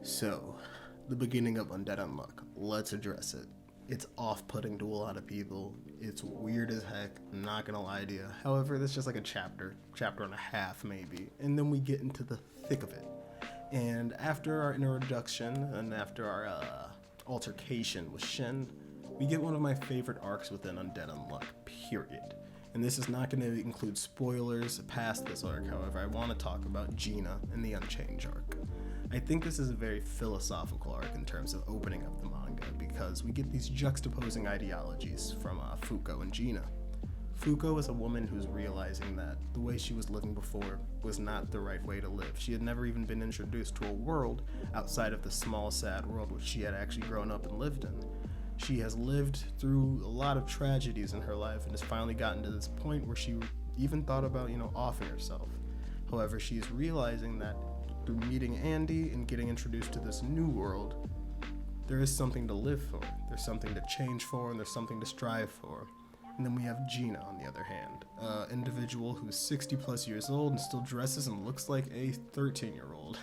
So, the beginning of Undead Unluck. Let's address it. It's off-putting to a lot of people. It's weird as heck, I'm not gonna lie to you. However, that's just like a chapter and a half maybe, and then we get into the thick of it. And after our introduction, and after our altercation with Shin, we get one of my favorite arcs within Undead Unluck, period. And this is not going to include spoilers past this arc, however, I want to talk about Gina and the Unchange Arc. I think this is a very philosophical arc in terms of opening up the manga, because we get these juxtaposing ideologies from Fuko and Gina. Fuko is a woman who's realizing that the way she was living before was not the right way to live. She had never even been introduced to a world outside of the small, sad world which she had actually grown up and lived in. She has lived through a lot of tragedies in her life and has finally gotten to this point where she even thought about, offing herself. However, she is realizing that through meeting Andy and getting introduced to this new world, there is something to live for, there's something to change for, and there's something to strive for. And then we have Gina, on the other hand, an individual who's 60 plus years old and still dresses and looks like a 13-year-old.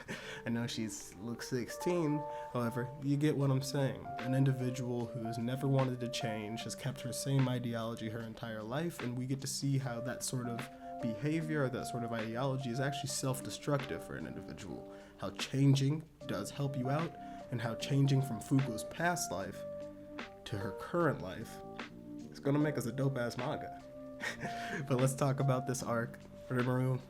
I know she looks 16, however, you get what I'm saying. An individual who has never wanted to change, has kept her same ideology her entire life, and we get to see how that sort of behavior or that sort of ideology is actually self-destructive for an individual. How changing does help you out, and how changing from Fuko's past life to her current life is gonna make us a dope-ass manga. But let's talk about this arc. Rimuru.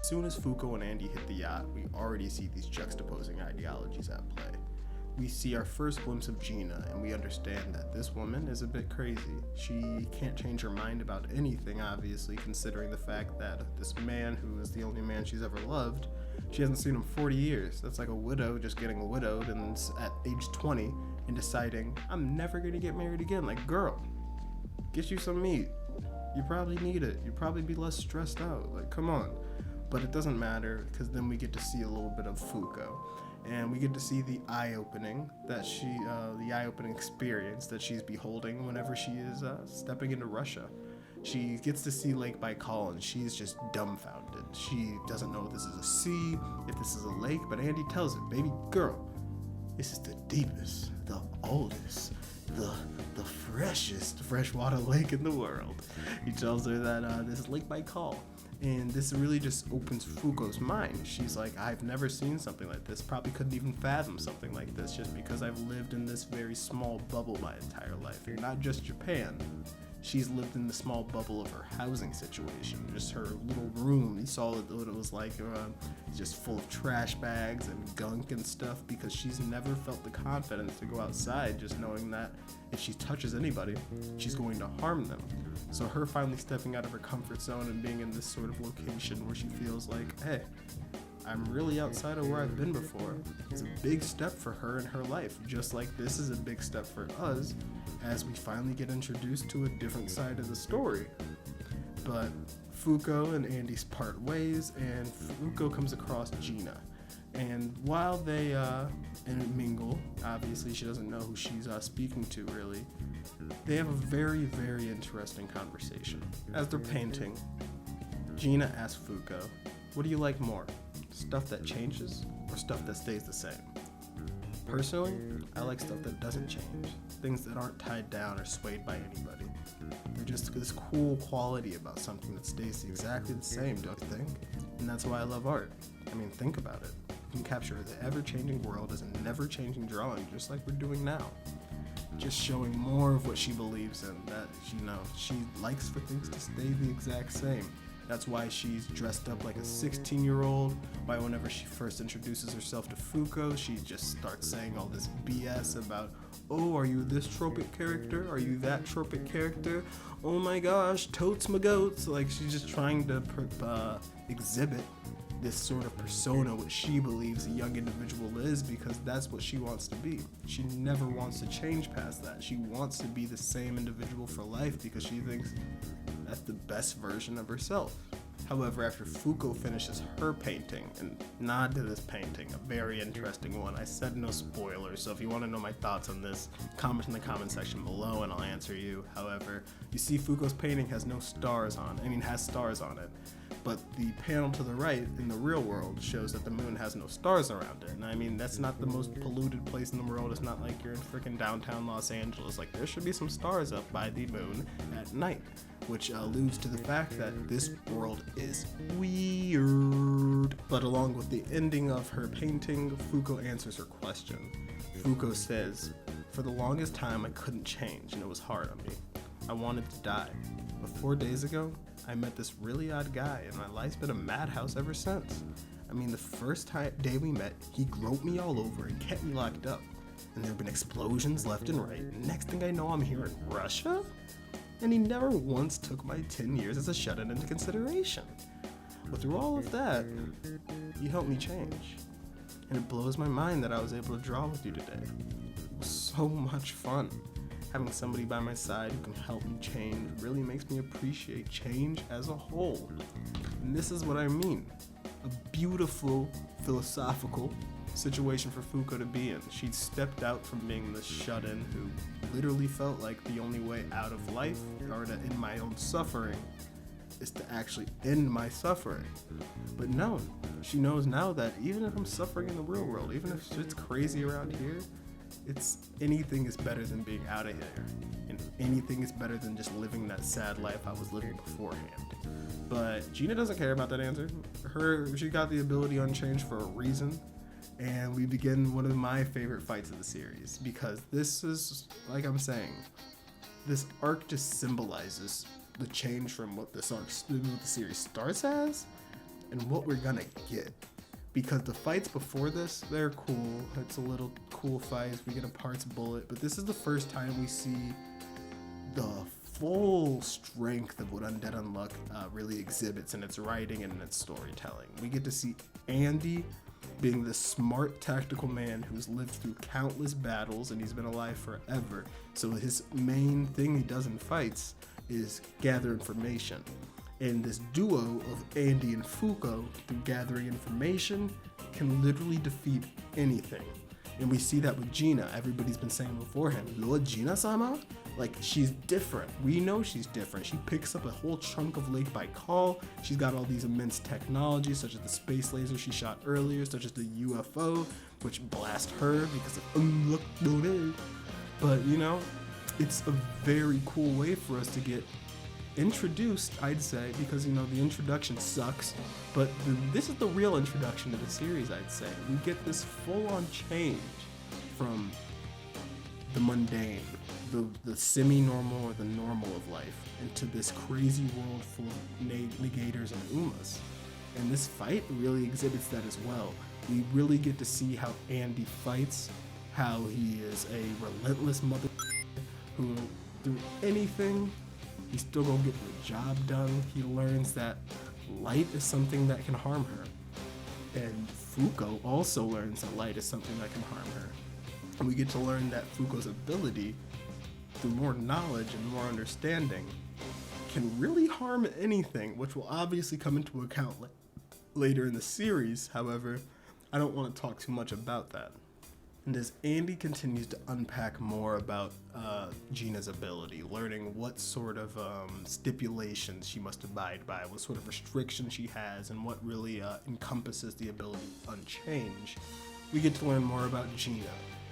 As soon as Fuko and Andy hit the yacht, we already see these juxtaposing ideologies at play. We see our first glimpse of Gina, and we understand that this woman is a bit crazy. She can't change her mind about anything, obviously, considering the fact that this man, who is the only man she's ever loved, she hasn't seen him 40 years. That's like a widow just getting widowed and at age 20 and deciding, I'm never gonna get married again. Like, girl, get you some meat. You probably need it. You'd probably be less stressed out. Like, come on. But it doesn't matter, because then we get to see a little bit of Fuko. And we get to see the eye-opening experience that she's beholding whenever she is stepping into Russia. She gets to see Lake Baikal, and she's just dumbfounded. She doesn't know if this is a sea, if this is a lake, but Andy tells her, baby girl, this is the deepest, the oldest, the freshest freshwater lake in the world. He tells her that this is Lake Baikal. And this really just opens Fuko's mind. She's like, I've never seen something like this, probably couldn't even fathom something like this just because I've lived in this very small bubble my entire life. You're not just Japan. She's lived in the small bubble of her housing situation, just her little room. You saw what it was like, just full of trash bags and gunk and stuff, because she's never felt the confidence to go outside, just knowing that if she touches anybody, she's going to harm them. So her finally stepping out of her comfort zone and being in this sort of location where she feels like, hey, I'm really outside of where I've been before. It's a big step for her in her life, just like this is a big step for us as we finally get introduced to a different side of the story. But Fuko and Andy part ways, and Fuko comes across Gina. And while they mingle, obviously she doesn't know who she's speaking to really, they have a very, very interesting conversation. As they're painting, Gina asks Fuko, what do you like more? Stuff that changes or stuff that stays the same? Personally, I like stuff that doesn't change. Things that aren't tied down or swayed by anybody. There's just this cool quality about something that stays exactly the same, don't you think? And that's why I love art. I mean, think about it. You can capture the ever-changing world as a never-changing drawing, just like we're doing now. Just showing more of what she believes in, that, she likes for things to stay the exact same. That's why she's dressed up like a 16-year-old, why whenever she first introduces herself to Fuko, she just starts saying all this BS about, oh, are you this tropic character? Are you that tropic character? Oh my gosh, totes my goats. Like, she's just trying to exhibit this sort of persona which she believes a young individual is, because that's what she wants to be. She never wants to change past that. She wants to be the same individual for life because she thinks that's the best version of herself. However, after Fuko finishes her painting, and nod to this painting, a very interesting one. I said no spoilers, so if you want to know my thoughts on this, comment in the comment section below and I'll answer you. However, you see Fuko's painting has no stars on, has stars on it. But the panel to the right in the real world shows that the moon has no stars around it. And I mean, that's not the most polluted place in the world. It's not like you're in freaking downtown Los Angeles. Like, there should be some stars up by the moon at night, which alludes to the fact that this world is weird. But along with the ending of her painting, Fuko answers her question. Fuko says, "For the longest time, I couldn't change, and it was hard on me. I wanted to die. But 4 days ago, I met this really odd guy, and my life's been a madhouse ever since. I mean, the first day we met, he groped me all over and kept me locked up. And there have been explosions left and right. And next thing I know, I'm here in Russia? And he never once took my 10 years as a shut-in into consideration. But through all of that, you helped me change. And it blows my mind that I was able to draw with you today. It was so much fun. Having somebody by my side who can help me change really makes me appreciate change as a whole. And this is what I mean. A beautiful, philosophical situation for Fuko to be in. She'd stepped out from being the shut-in who literally felt like the only way out of life, or to end my own suffering, is to actually end my suffering. But no, she knows now that even if I'm suffering in the real world, even if shit's crazy around here, anything is better than being out of here, and anything is better than just living that sad life I was living beforehand. But Gina doesn't care about that answer. She got the ability Unchanged for a reason, and we begin one of my favorite fights of the series, because this is, like I'm saying, this arc just symbolizes the change from what the series starts as and what we're gonna get. Because the fights before this, they're cool. It's a little cool fights. We get a parts bullet, but this is the first time we see the full strength of what Undead Unluck really exhibits in its writing and in its storytelling. We get to see Andy being this smart, tactical man who's lived through countless battles and he's been alive forever. So his main thing he does in fights is gather information. And this duo of Andy and Fuko, through gathering information, can literally defeat anything. And we see that with Gina. Everybody's been saying beforehand, Lord Gina-sama? Like, she's different. We know she's different. She picks up a whole chunk of lake by call. She's got all these immense technologies, such as the space laser she shot earlier, such as the UFO, which blast her because of unluck. But, you know, it's a very cool way for us to get introduced, I'd say, because, you know, the introduction sucks, but this is the real introduction to the series, I'd say. We get this full-on change from the mundane, the semi-normal or the normal of life, into this crazy world full of negators and umas. And this fight really exhibits that as well. We really get to see how Andy fights, how he is a relentless mother who, through anything, he's still gonna get the job done. He learns that light is something that can harm her. And Fuko also learns that light is something that can harm her. And we get to learn that Fuko's ability, through more knowledge and more understanding, can really harm anything, which will obviously come into account later in the series. However, I don't want to talk too much about that. And as Andy continues to unpack more about Gina's ability, learning what sort of stipulations she must abide by, what sort of restrictions she has, and what really encompasses the ability Unchange, we get to learn more about Gina.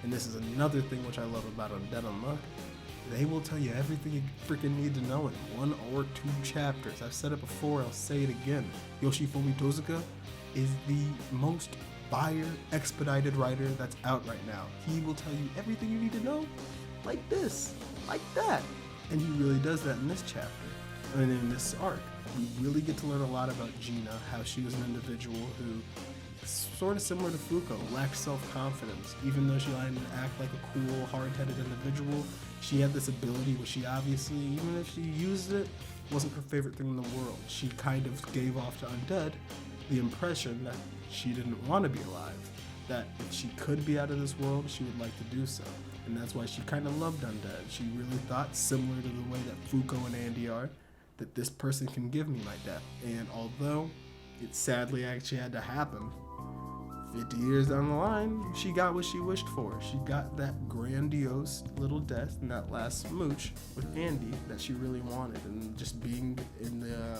And this is another thing which I love about Undead Unluck. They will tell you everything you freaking need to know in 1 or 2 chapters. I've said it before, I'll say it again. Yoshifumi Tozuka is the most buyer, expedited writer that's out right now. He will tell you everything you need to know, like this, like that. And he really does that in this chapter. And in this arc, we really get to learn a lot about Gina, how she was an individual who, sort of similar to Fuko, lacked self-confidence. Even though she liked to act like a cool, hard-headed individual, she had this ability which she obviously, even if she used it, wasn't her favorite thing in the world. She kind of gave off to Undead the impression that she didn't want to be alive, that if she could be out of this world, she would like to do so. And that's why she kind of loved Undead. She really thought, similar to the way that Fuko and Andy are, that this person can give me my death. And although it sadly actually had to happen, 50 years down the line, she got what she wished for. She got that grandiose little death and that last smooch with Andy that she really wanted, and just being in the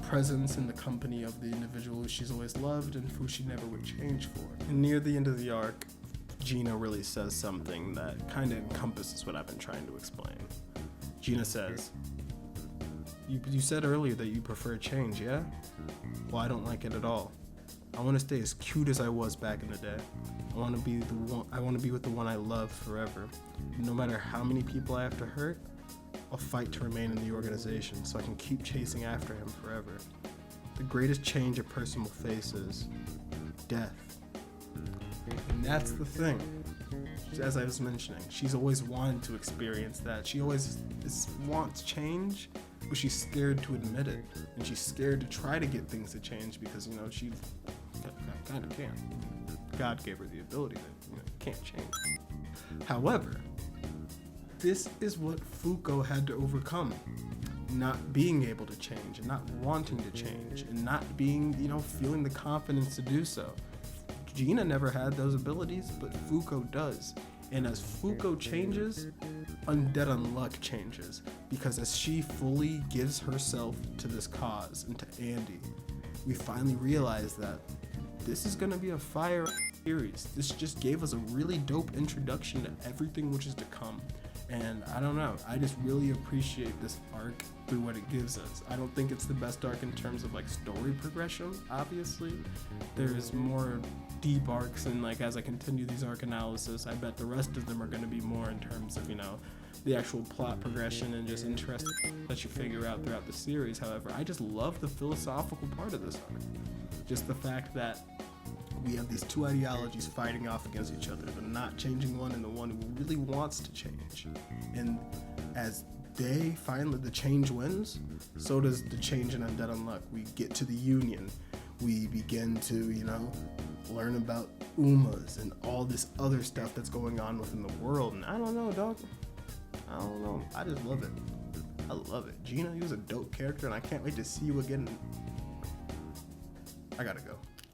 presence and the company of the individual who she's always loved and who she never would change for. And near the end of the arc, Gina really says something that kind of encompasses what I've been trying to explain. Gina says, you said earlier that you prefer change, yeah? Well, I don't like it at all. I want to stay as cute as I was back in the day. I want to be with the one I love forever. No matter how many people I have to hurt, I'll fight to remain in the organization so I can keep chasing after him forever. The greatest change a person will face is death. And that's the thing. As I was mentioning, she's always wanted to experience that. She always wants change, but she's scared to admit it. And she's scared to try to get things to change because, she kind of can't. God gave her the ability that can't change. However, this is what Fuko had to overcome. Not being able to change and not wanting to change and not being, feeling the confidence to do so. Gina never had those abilities, but Fuko does. And as Fuko changes, Undead Unluck changes. Because as she fully gives herself to this cause and to Andy, we finally realize that this is going to be a fire series. This just gave us a really dope introduction to everything which is to come. And I don't know, I just really appreciate this arc through what it gives us. I don't think it's the best arc in terms of story progression, obviously. There's more deep arcs, and as I continue these arc analysis, I bet the rest of them are going to be more in terms of, the actual plot progression and just interesting that you figure out throughout the series. However, I just love the philosophical part of this arc. Just the fact that we have these two ideologies fighting off against each other, the not changing one and the one who really wants to change. And as the change wins, so does the change in Undead Unluck. We get to the Union. We begin to, learn about Umas and all this other stuff that's going on within the world. And I don't know, dog. I don't know. I just love it. I love it. Gina, you was a dope character, and I can't wait to see you again. I gotta go.